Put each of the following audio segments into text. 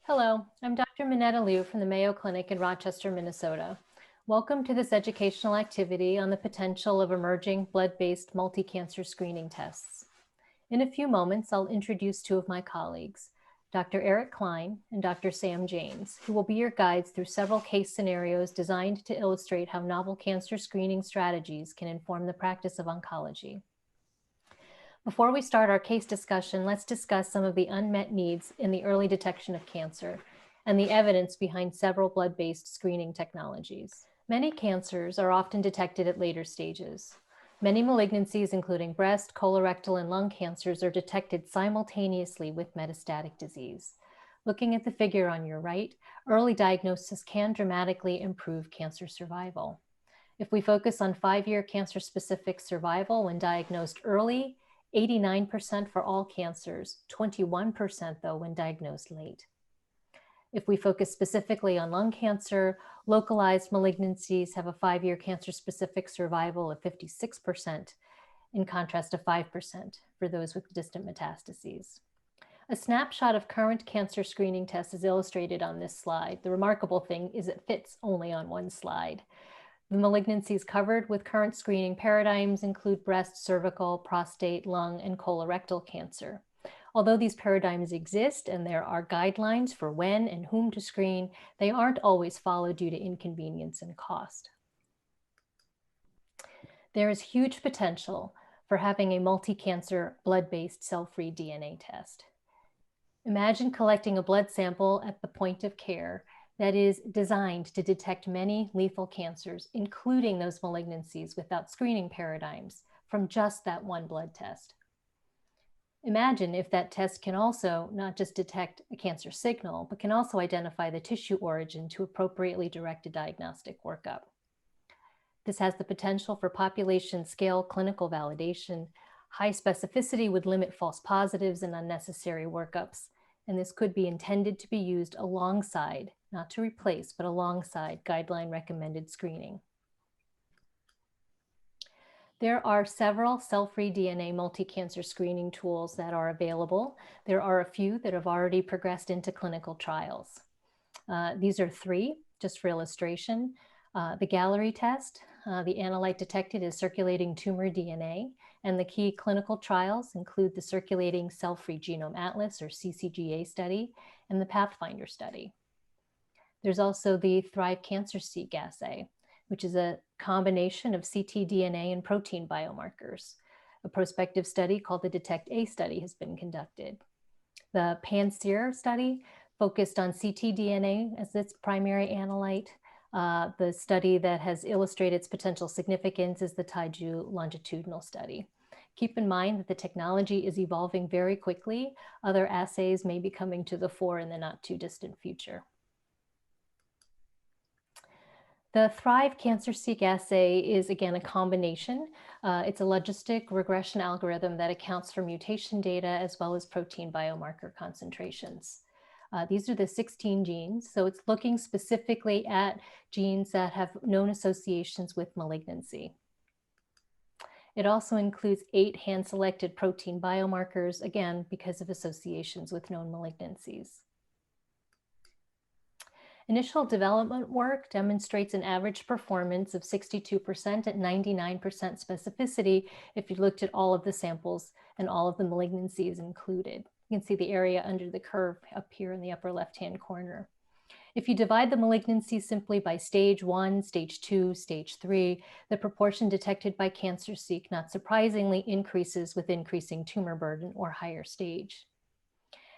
Hello, I'm Dr. Minetta Liu from the Mayo Clinic in Rochester, Minnesota. Welcome to this educational activity on the potential of emerging blood-based multi-cancer screening tests. In a few moments, I'll introduce two of my colleagues, Dr. Eric Klein and Dr. Sam James, who will be your guides through several case scenarios designed to illustrate how novel cancer screening strategies can inform the practice of oncology. Before we start our case discussion, let's discuss some of the unmet needs in the early detection of cancer and the evidence behind several blood-based screening technologies. Many cancers are often detected at later stages. Many malignancies, including breast, colorectal, and lung cancers, are detected simultaneously with metastatic disease. Looking at the figure on your right, early diagnosis can dramatically improve cancer survival. If we focus on 5-year cancer-specific survival when diagnosed early, 89% for all cancers, 21% though when diagnosed late. If we focus specifically on lung cancer, localized malignancies have a 5-year cancer-specific survival of 56%, in contrast to 5% for those with distant metastases. A snapshot of current cancer screening tests is illustrated on this slide. The remarkable thing is it fits only on one slide. The malignancies covered with current screening paradigms include breast, cervical, prostate, lung, and colorectal cancer. Although these paradigms exist and there are guidelines for when and whom to screen, they aren't always followed due to inconvenience and cost. There is huge potential for having a multi-cancer blood-based cell-free DNA test. Imagine collecting a blood sample at the point of care that is designed to detect many lethal cancers, including those malignancies without screening paradigms, from just that one blood test. Imagine if that test can also not just detect a cancer signal, but can also identify the tissue origin to appropriately direct a diagnostic workup. This has the potential for population-scale clinical validation. High specificity would limit false positives and unnecessary workups, and this could be intended to be used alongside, not to replace, but alongside guideline-recommended screening. There are several cell-free DNA multi-cancer screening tools that are available. There are a few that have already progressed into clinical trials. These are 3, just for illustration. The Gallery test, the analyte detected is circulating tumor DNA, and the key clinical trials include the Circulating Cell-Free Genome Atlas, or Ccga study, and the Pathfinder study. There's also the Thrive CancerSeq assay, which is a combination of ctDNA and protein biomarkers. A prospective study called the DETECT-A study has been conducted. The PanSEER study focused on ctDNA as its primary analyte. The study that has illustrated its potential significance is the Taiju Longitudinal study. Keep in mind that the technology is evolving very quickly. Other assays may be coming to the fore in the not too distant future. The Thrive CancerSeq assay is, again, a combination. It's a logistic regression algorithm that accounts for mutation data as well as protein biomarker concentrations. These are the 16 genes, so it's looking specifically at genes that have known associations with malignancy. It also includes 8 hand-selected protein biomarkers, again, because of associations with known malignancies. Initial development work demonstrates an average performance of 62% at 99% specificity if you looked at all of the samples and all of the malignancies included. You can see the area under the curve up here in the upper left-hand corner. If you divide the malignancies simply by stage 1, stage 2, stage 3, the proportion detected by CancerSeq, not surprisingly, increases with increasing tumor burden or higher stage.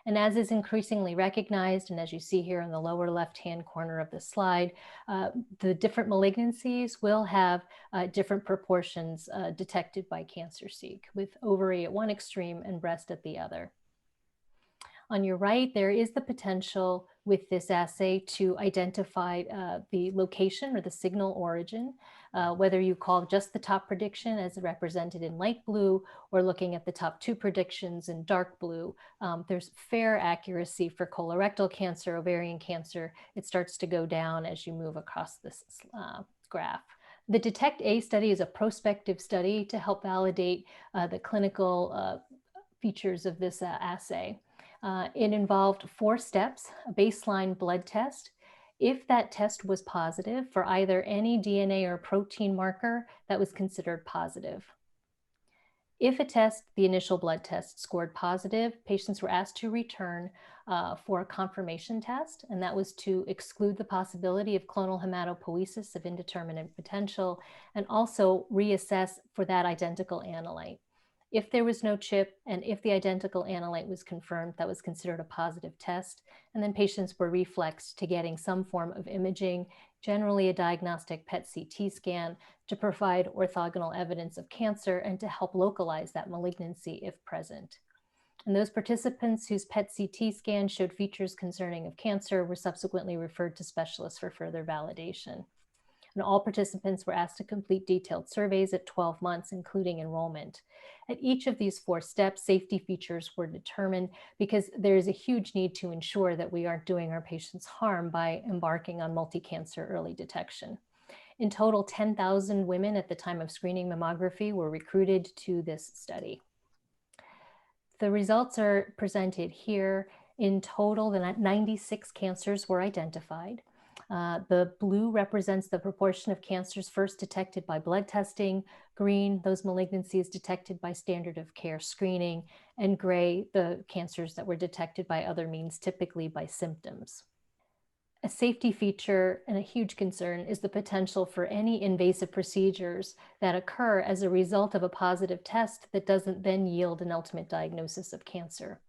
And as is increasingly recognized, and as you see here in the lower left-hand corner of the slide, the different malignancies will have different proportions detected by CancerSeq, with ovary at one extreme and breast at the other. On your right, there is the potential with this assay to identify the location or the signal origin, whether you call just the top prediction as represented in light blue or looking at the top 2 predictions in dark blue. There's fair accuracy for colorectal cancer, ovarian cancer. It starts to go down as you move across this graph. The DETECT-A study is a prospective study to help validate the clinical features of this assay. It involved 4 steps: a baseline blood test. If that test was positive for either any DNA or protein marker, that was considered positive. If a test, the initial blood test, scored positive, patients were asked to return for a confirmation test, and that was to exclude the possibility of clonal hematopoiesis of indeterminate potential, and also reassess for that identical analyte. If there was no chip and if the identical analyte was confirmed, that was considered a positive test, and then patients were reflexed to getting some form of imaging, generally a diagnostic PET-CT scan, to provide orthogonal evidence of cancer and to help localize that malignancy if present. And those participants whose PET-CT scan showed features concerning of cancer were subsequently referred to specialists for further validation. And all participants were asked to complete detailed surveys at 12 months, including enrollment. At each of these 4 steps, safety features were determined because there is a huge need to ensure that we aren't doing our patients harm by embarking on multi-cancer early detection. In total, 10,000 women at the time of screening mammography were recruited to this study. The results are presented here. In total, 96 cancers were identified. The blue represents the proportion of cancers first detected by blood testing, green, those malignancies detected by standard of care screening, and gray, the cancers that were detected by other means, typically by symptoms. A safety feature and a huge concern is the potential for any invasive procedures that occur as a result of a positive test that doesn't then yield an ultimate diagnosis of cancer.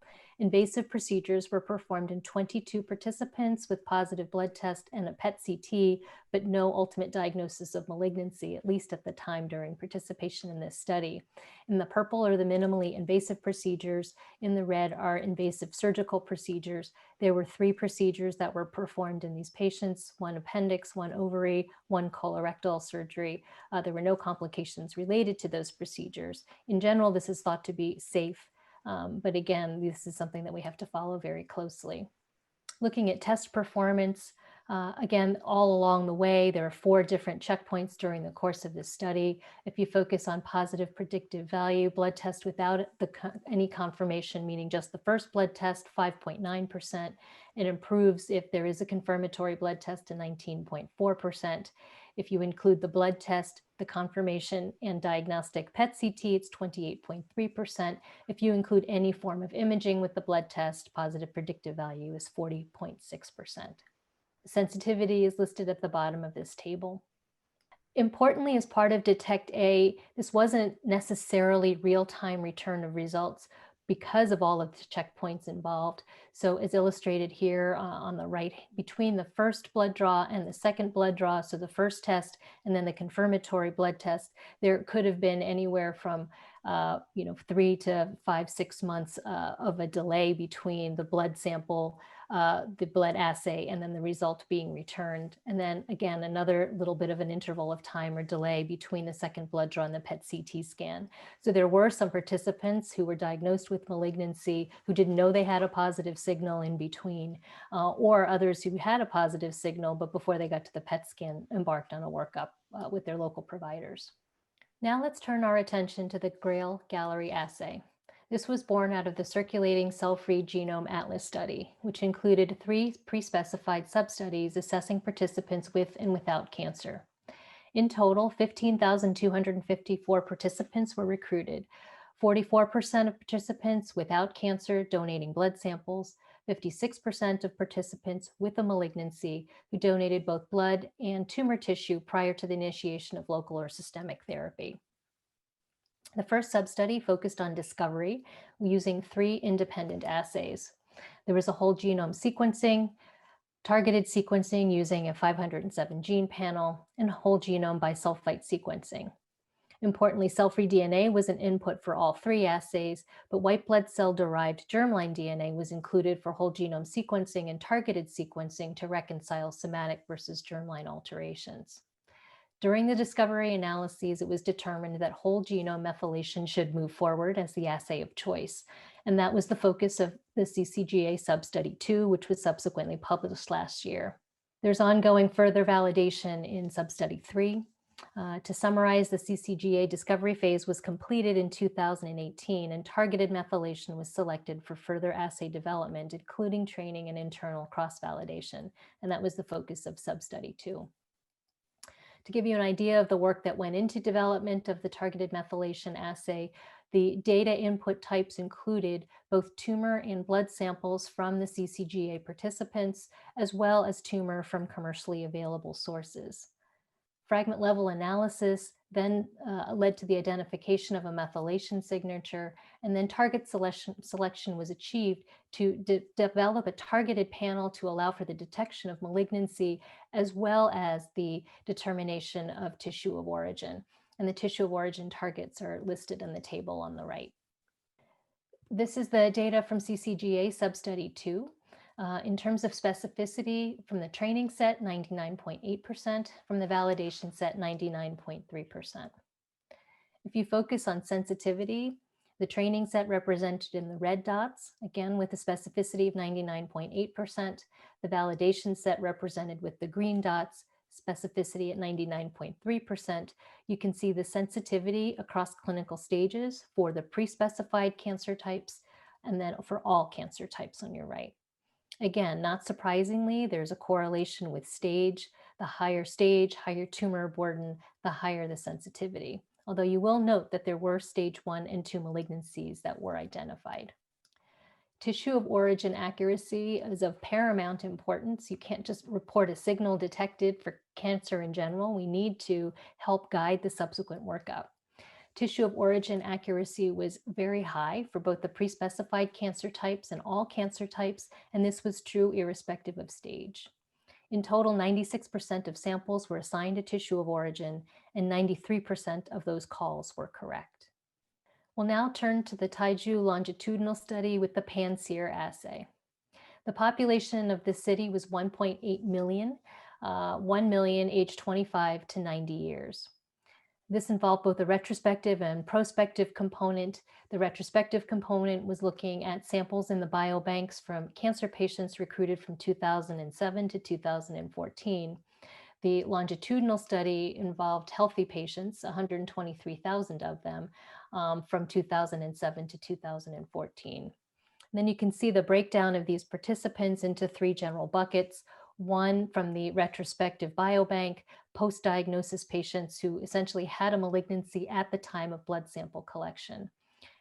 Invasive procedures were performed in 22 participants with positive blood test and a PET-CT, but no ultimate diagnosis of malignancy, at least at the time during participation in this study. In the purple are the minimally invasive procedures. In the red are invasive surgical procedures. There were 3 procedures that were performed in these patients: 1 appendix, 1 ovary, 1 colorectal surgery. There were no complications related to those procedures. In general, this is thought to be safe. But again, this is something that we have to follow very closely. Looking at test performance, again, all along the way, there are 4 different checkpoints during the course of this study. If you focus on positive predictive value, blood test without any confirmation, meaning just the first blood test, 5.9%. It improves if there is a confirmatory blood test to 19.4%. If you include the blood test, the confirmation, and diagnostic PET-CT, it's 28.3%. If you include any form of imaging with the blood test, positive predictive value is 40.6%. Sensitivity is listed at the bottom of this table. Importantly, as part of DETECT-A, this wasn't necessarily real-time return of results because of all of the checkpoints involved. So as illustrated here on the right, between the first blood draw and the second blood draw, so the first test and then the confirmatory blood test, there could have been anywhere from 3 to 5, 6 months of a delay between the blood sample, the blood assay, and then the result being returned. And then again, another little bit of an interval of time or delay between the second blood draw and the PET-CT scan. So there were some participants who were diagnosed with malignancy who didn't know they had a positive signal in between, or others who had a positive signal, but before they got to the PET scan, embarked on a workup with their local providers. Now let's turn our attention to the Grail gallery assay. This was born out of the Circulating Cell-Free Genome Atlas study, which included 3 pre-specified sub-studies assessing participants with and without cancer. In total, 15,254 participants were recruited. 44% of participants without cancer donating blood samples, 56% of participants with a malignancy who donated both blood and tumor tissue prior to the initiation of local or systemic therapy. The first sub-study focused on discovery using 3 independent assays. There was a whole genome sequencing, targeted sequencing using a 507 gene panel, and whole genome bisulfite sequencing. Importantly, cell-free DNA was an input for all 3 assays, but white blood cell-derived germline DNA was included for whole genome sequencing and targeted sequencing to reconcile somatic versus germline alterations. During the discovery analyses, it was determined that whole genome methylation should move forward as the assay of choice. And that was the focus of the Ccga sub-study 2, which was subsequently published last year. There's ongoing further validation in sub-study 3. To summarize, the Ccga discovery phase was completed in 2018, and targeted methylation was selected for further assay development, including training and internal cross-validation, and that was the focus of sub-study 2. To give you an idea of the work that went into development of the targeted methylation assay, the data input types included both tumor and blood samples from the Ccga participants, as well as tumor from commercially available sources. Fragment level analysis then led to the identification of a methylation signature, and then target selection was achieved to develop a targeted panel to allow for the detection of malignancy, as well as the determination of tissue of origin. And the tissue of origin targets are listed in the table on the right. This is the data from Ccga sub-study 2. In terms of specificity, from the training set, 99.8%, from the validation set, 99.3%. If you focus on sensitivity, the training set represented in the red dots, again with a specificity of 99.8%, the validation set represented with the green dots, specificity at 99.3%. You can see the sensitivity across clinical stages for the pre-specified cancer types, and then for all cancer types on your right. Again, not surprisingly, there's a correlation with stage. The higher stage, higher tumor burden, the higher the sensitivity. Although you will note that there were stage 1 and 2 malignancies that were identified. Tissue of origin accuracy is of paramount importance. You can't just report a signal detected for cancer in general. We need to help guide the subsequent workup. Tissue of origin accuracy was very high for both the pre-specified cancer types and all cancer types, and this was true irrespective of stage. In total, 96% of samples were assigned a tissue of origin, and 93% of those calls were correct. We'll now turn to the Taiju longitudinal study with the pan-seer assay. The population of the city was 1.8 million, 1 million aged 25 to 90 years. This involved both a retrospective and prospective component. The retrospective component was looking at samples in the biobanks from cancer patients recruited from 2007 to 2014. The longitudinal study involved healthy patients, 123,000 of them, from 2007 to 2014. And then you can see the breakdown of these participants into 3 general buckets. One from the retrospective biobank, post-diagnosis patients who essentially had a malignancy at the time of blood sample collection.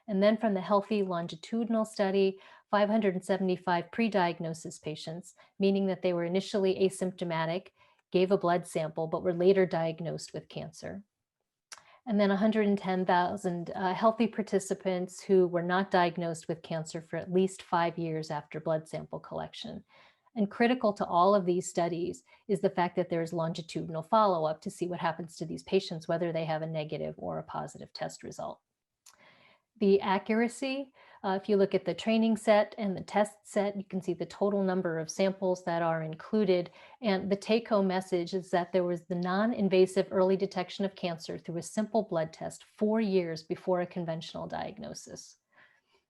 And then from the healthy longitudinal study, 575 pre-diagnosis patients, meaning that they were initially asymptomatic, gave a blood sample, but were later diagnosed with cancer. And then 110,000 healthy participants who were not diagnosed with cancer for at least 5 years after blood sample collection. And critical to all of these studies is the fact that there is longitudinal follow-up to see what happens to these patients, whether they have a negative or a positive test result. The accuracy, if you look at the training set and the test set, you can see the total number of samples that are included. And the take-home message is that there was the non-invasive early detection of cancer through a simple blood test 4 years before a conventional diagnosis.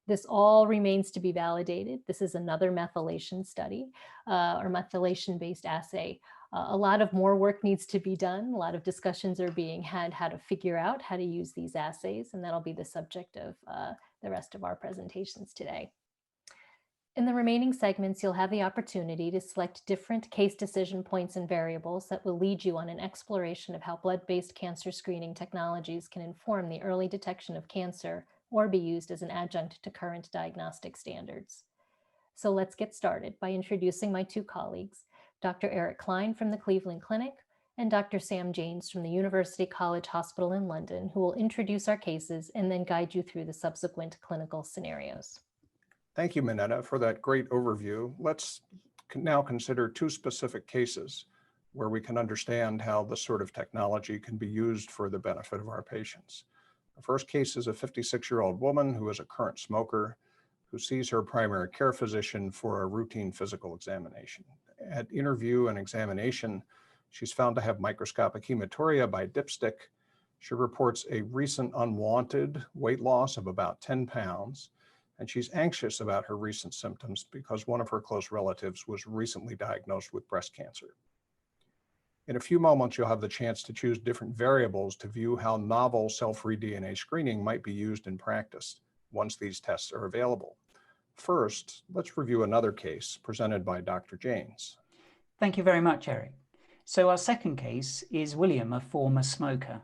This all remains to be validated. This is another methylation study or methylation-based assay. A lot of more work needs to be done. A lot of discussions are being had how to figure out how to use these assays, and that'll be the subject of the rest of our presentations today. In the remaining segments, you'll have the opportunity to select different case decision points and variables that will lead you on an exploration of how blood-based cancer screening technologies can inform the early detection of cancer or be used as an adjunct to current diagnostic standards. So let's get started by introducing my 2 colleagues, Dr. Eric Klein from the Cleveland Clinic and Dr. Sam Janes from the University College Hospital in London, who will introduce our cases and then guide you through the subsequent clinical scenarios. Thank you, Minetta, for that great overview. Let's now consider 2 specific cases where we can understand how this sort of technology can be used for the benefit of our patients. The first case is a 56-year-old woman who is a current smoker who sees her primary care physician for a routine physical examination. At interview and examination, she's found to have microscopic hematuria by dipstick. She reports a recent unwanted weight loss of about 10 pounds, and she's anxious about her recent symptoms because one of her close relatives was recently diagnosed with breast cancer. In a few moments, you'll have the chance to choose different variables to view how novel cell-free DNA screening might be used in practice once these tests are available. First, let's review another case presented by Dr. Janes. Thank you very much, Eric. So our second case is William, a former smoker.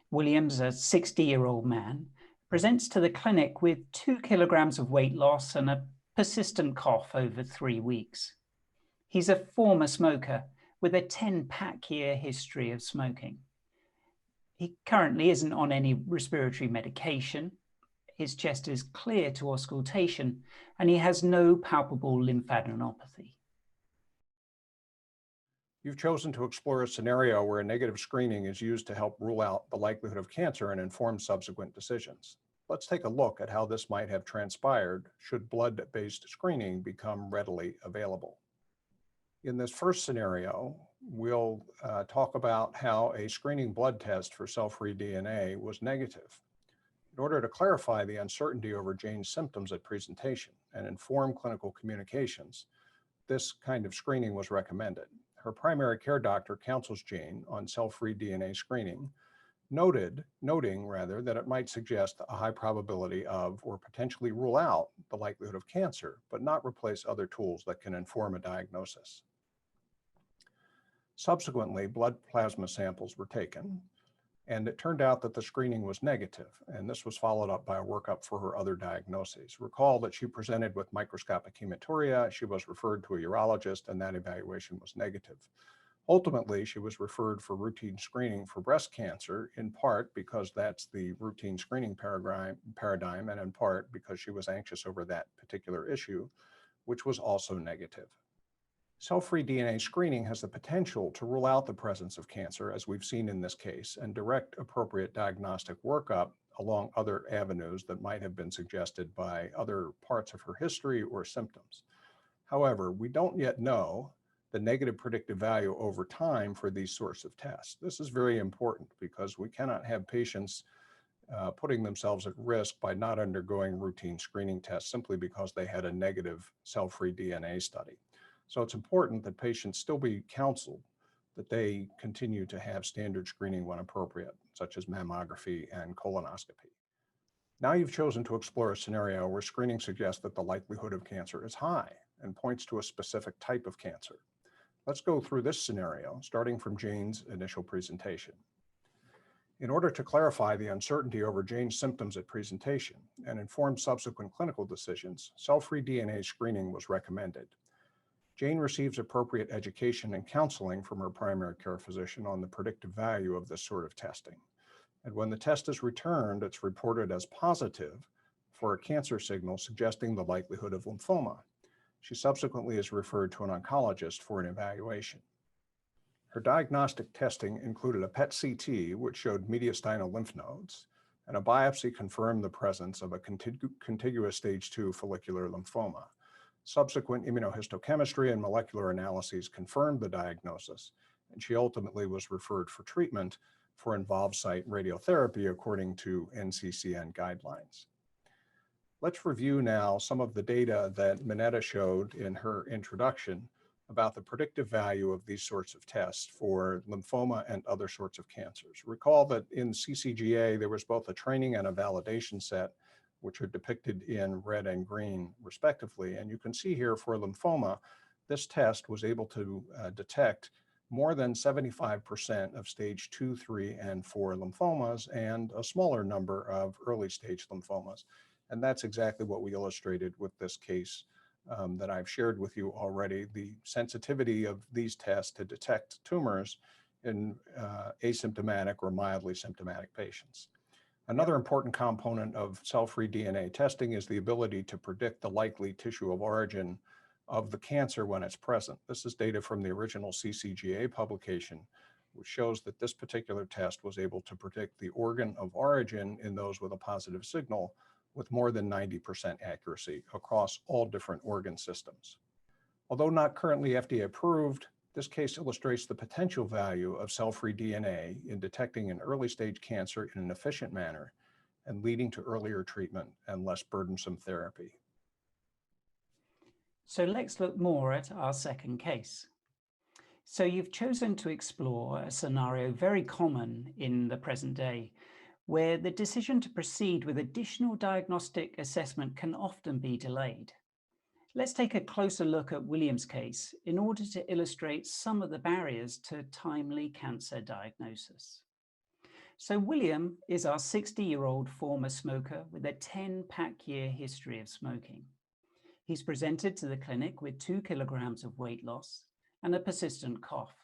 William's a 60-year-old man, presents to the clinic with 2 kilograms of weight loss and a persistent cough over 3 weeks. He's a former smoker with a 10-pack year history of smoking. He currently isn't on any respiratory medication. His chest is clear to auscultation, and he has no palpable lymphadenopathy. You've chosen to explore a scenario where a negative screening is used to help rule out the likelihood of cancer and inform subsequent decisions. Let's take a look at how this might have transpired should blood-based screening become readily available. In this first scenario, we'll talk about how a screening blood test for cell-free DNA was negative. In order to clarify the uncertainty over Jane's symptoms at presentation and inform clinical communications, this kind of screening was recommended. Her primary care doctor counsels Jane on cell-free DNA screening, noting that it might suggest a high probability of or potentially rule out the likelihood of cancer, but not replace other tools that can inform a diagnosis. Subsequently, blood plasma samples were taken, and it turned out that the screening was negative, and this was followed up by a workup for her other diagnoses. Recall that she presented with microscopic hematuria, she was referred to a urologist, and that evaluation was negative. Ultimately, she was referred for routine screening for breast cancer, in part because that's the routine screening paradigm, and in part because she was anxious over that particular issue, which was also negative. Cell-free DNA screening has the potential to rule out the presence of cancer, as we've seen in this case, and direct appropriate diagnostic workup along other avenues that might have been suggested by other parts of her history or symptoms. However, we don't yet know the negative predictive value over time for these sorts of tests. This is very important because we cannot have patients putting themselves at risk by not undergoing routine screening tests simply because they had a negative cell-free DNA study. So it's important that patients still be counseled that they continue to have standard screening when appropriate, such as mammography and colonoscopy. Now you've chosen to explore a scenario where screening suggests that the likelihood of cancer is high and points to a specific type of cancer. Let's go through this scenario, starting from Jane's initial presentation. In order to clarify the uncertainty over Jane's symptoms at presentation and inform subsequent clinical decisions, cell-free DNA screening was recommended. Jane receives appropriate education and counseling from her primary care physician on the predictive value of this sort of testing. And when the test is returned, it's reported as positive for a cancer signal suggesting the likelihood of lymphoma. She subsequently is referred to an oncologist for an evaluation. Her diagnostic testing included a PET-CT, which showed mediastinal lymph nodes, and a biopsy confirmed the presence of a contiguous stage 2 follicular lymphoma. Subsequent immunohistochemistry and molecular analyses confirmed the diagnosis, and she ultimately was referred for treatment for involved site radiotherapy according to NCCN guidelines. Let's review now some of the data that Minetta showed in her introduction about the predictive value of these sorts of tests for lymphoma and other sorts of cancers. Recall that in Ccga, there was both a training and a validation set, which are depicted in red and green respectively. And you can see here for lymphoma, this test was able to detect more than 75% of stage 2, 3, and 4 lymphomas and a smaller number of early stage lymphomas. And that's exactly what we illustrated with this case that I've shared with you already, the sensitivity of these tests to detect tumors in asymptomatic or mildly symptomatic patients. Another important component of cell-free DNA testing is the ability to predict the likely tissue of origin of the cancer when it's present. This is data from the original Ccga publication, which shows that this particular test was able to predict the organ of origin in those with a positive signal with more than 90% accuracy across all different organ systems. Although not currently FDA approved, this case illustrates the potential value of cell-free DNA in detecting an early stage cancer in an efficient manner and leading to earlier treatment and less burdensome therapy. So let's look more at our second case. So you've chosen to explore a scenario very common in the present day, where the decision to proceed with additional diagnostic assessment can often be delayed. Let's take a closer look at William's case in order to illustrate some of the barriers to timely cancer diagnosis. So William is our 60-year-old former smoker with a 10-pack-year history of smoking. He's presented to the clinic with 2 kilograms of weight loss and a persistent cough.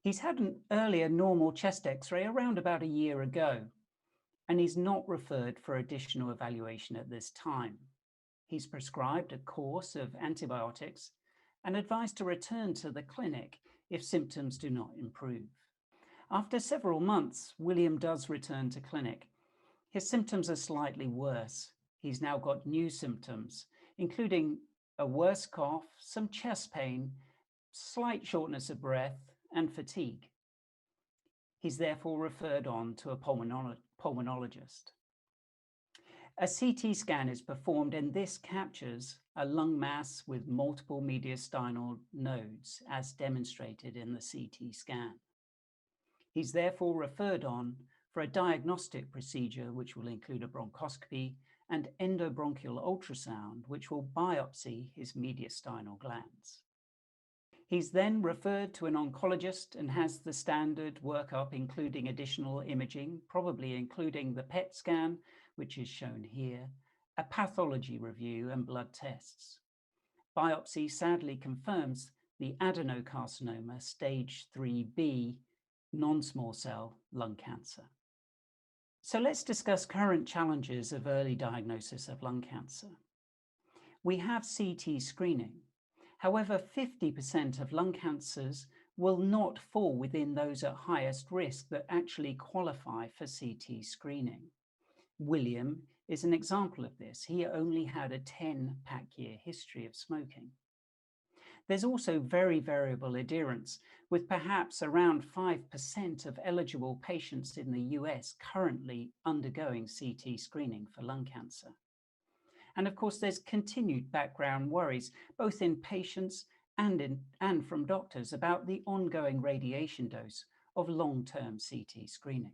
He's had an earlier normal chest X-ray around about a year ago, and he's not referred for additional evaluation at this time. He's prescribed a course of antibiotics and advised to return to the clinic if symptoms do not improve. After several months, William does return to clinic. His symptoms are slightly worse. He's now got new symptoms, including a worse cough, some chest pain, slight shortness of breath, and fatigue. He's therefore referred on to a pulmonologist. A CT scan is performed, and this captures a lung mass with multiple mediastinal nodes, as demonstrated in the CT scan. He's therefore referred on for a diagnostic procedure, which will include a bronchoscopy and endobronchial ultrasound, which will biopsy his mediastinal glands. He's then referred to an oncologist and has the standard workup, including additional imaging, probably including the PET scan, which is shown here, a pathology review, and blood tests. Biopsy sadly confirms the adenocarcinoma stage 3B non-small cell lung cancer. So let's discuss current challenges of early diagnosis of lung cancer. We have CT screening. However, 50% of lung cancers will not fall within those at highest risk that actually qualify for CT screening. William is an example of this. He only had a 10-pack-year history of smoking. There's also very variable adherence, with perhaps around 5% of eligible patients in the US currently undergoing CT screening for lung cancer. And of course, there's continued background worries, both in patients and from doctors, about the ongoing radiation dose of long-term CT screening.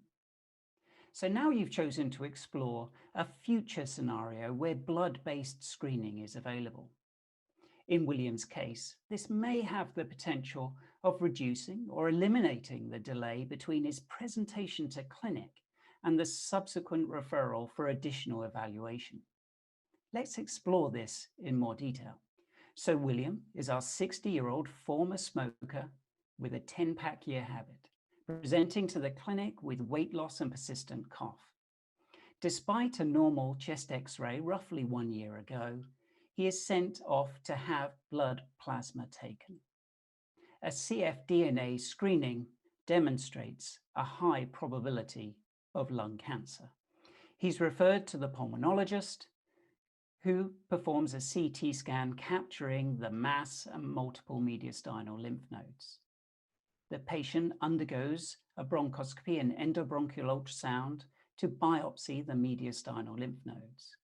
So now you've chosen to explore a future scenario where blood-based screening is available. In William's case, this may have the potential of reducing or eliminating the delay between his presentation to clinic and the subsequent referral for additional evaluation. Let's explore this in more detail. So William is our 60-year-old former smoker with a 10-pack-year habit, presenting to the clinic with weight loss and persistent cough. Despite a normal chest X-ray roughly 1 year ago, he is sent off to have blood plasma taken. A cfDNA screening demonstrates a high probability of lung cancer. He's referred to the pulmonologist, who performs a CT scan capturing the mass and multiple mediastinal lymph nodes. The patient undergoes a bronchoscopy and endobronchial ultrasound to biopsy the mediastinal lymph nodes.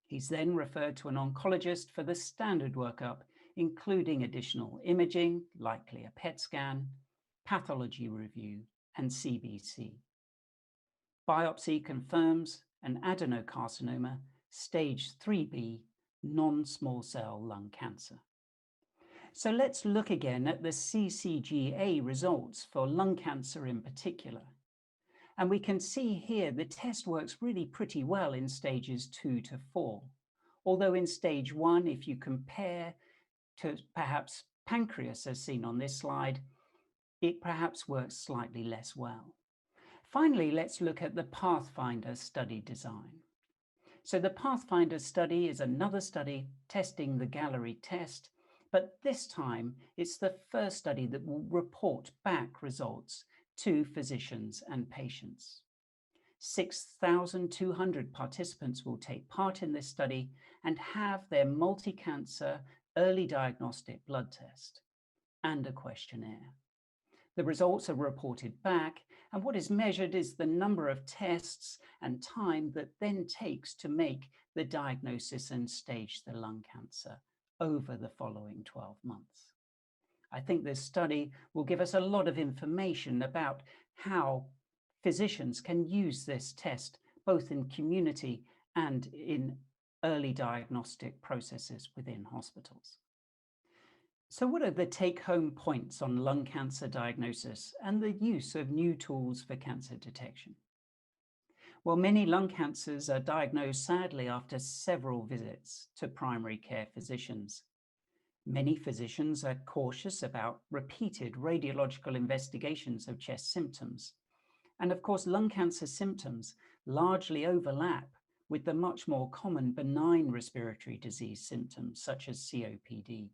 He's then referred to an oncologist for the standard workup, including additional imaging, likely a PET scan, pathology review, and CBC. Biopsy confirms an adenocarcinoma stage 3B non-small cell lung cancer. So let's look again at the Ccga results for lung cancer in particular. And we can see here the test works really pretty well in stages 2 to 4. Although in stage 1, if you compare to perhaps pancreas as seen on this slide, it perhaps works slightly less well. Finally, let's look at the Pathfinder study design. So the Pathfinder study is another study testing the Gallery test, but this time it's the first study that will report back results to physicians and patients. 6,200 participants will take part in this study and have their multi-cancer early diagnostic blood test and a questionnaire. The results are reported back, and what is measured is the number of tests and time that then takes to make the diagnosis and stage the lung cancer over the following 12 months. I think this study will give us a lot of information about how physicians can use this test both in community and in early diagnostic processes within hospitals. So what are the take-home points on lung cancer diagnosis and the use of new tools for cancer detection? Well, many lung cancers are diagnosed sadly after several visits to primary care physicians. Many physicians are cautious about repeated radiological investigations of chest symptoms. And of course, lung cancer symptoms largely overlap with the much more common benign respiratory disease symptoms such as COPD.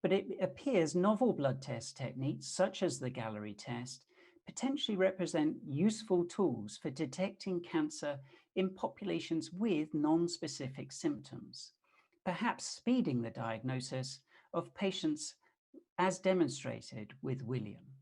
But it appears novel blood test techniques such as the Gallery test potentially represent useful tools for detecting cancer in populations with non-specific symptoms, perhaps speeding the diagnosis of patients as demonstrated with William.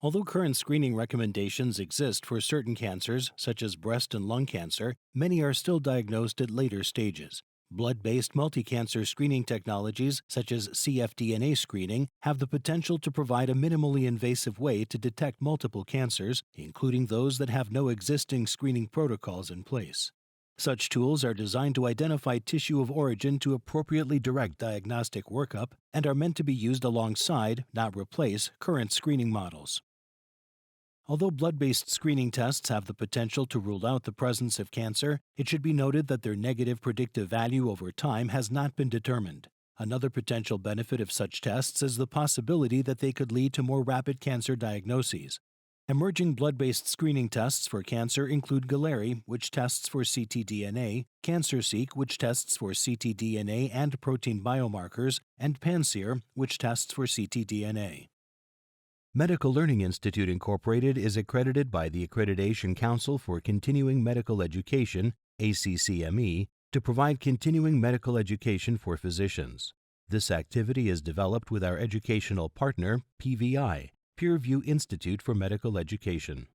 Although current screening recommendations exist for certain cancers, such as breast and lung cancer, many are still diagnosed at later stages. Blood-based multi-cancer screening technologies, such as cfDNA screening, have the potential to provide a minimally invasive way to detect multiple cancers, including those that have no existing screening protocols in place. Such tools are designed to identify tissue of origin to appropriately direct diagnostic workup and are meant to be used alongside, not replace, current screening models. Although blood-based screening tests have the potential to rule out the presence of cancer, it should be noted that their negative predictive value over time has not been determined. Another potential benefit of such tests is the possibility that they could lead to more rapid cancer diagnoses. Emerging blood-based screening tests for cancer include Gallery, which tests for ctDNA, CancerSeek, which tests for ctDNA and protein biomarkers, and PanSeer, which tests for ctDNA. Medical Learning Institute Incorporated is accredited by the Accreditation Council for Continuing Medical Education, ACCME, to provide continuing medical education for physicians. This activity is developed with our educational partner, PVI, Peer Review Institute for Medical Education.